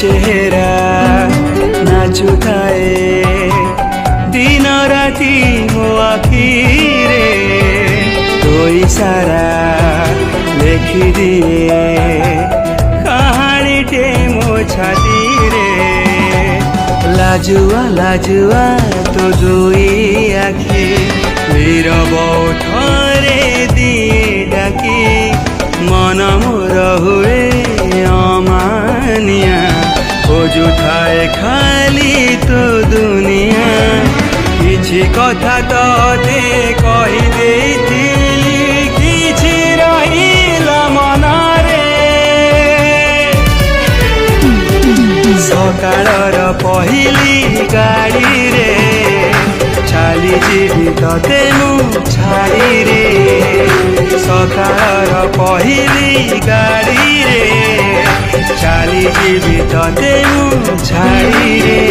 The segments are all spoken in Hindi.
चेहरा नाचुथाए दिन राति मो आखिरे तो इशारा लेखि दिए कहानी टे मो छाती रे लाजुआ लाजुआ तो दुई आखि नीरब ठारे दिए डाकी मन मोर हुए अमानिया खोजुथाए खाली तो दुनिया किछि कथा तते कहि देइथिली किछि रहिला मनरे सकाळर पहिली गाड़ी रे छाली जीवी तते मु छाड़ी रे सकाळर पहिली गाड़ी रे छाली जीवी तते मु छाड़ी रे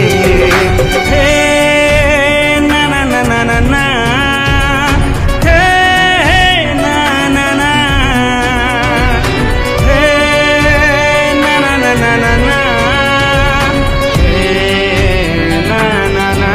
हे ना ना ना ना ना ना हे ना ना ना हे ना ना ना ना ना ना हे ना ना ना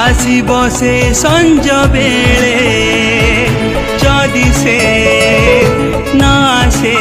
आसीब से संज बेले जदि से न आसे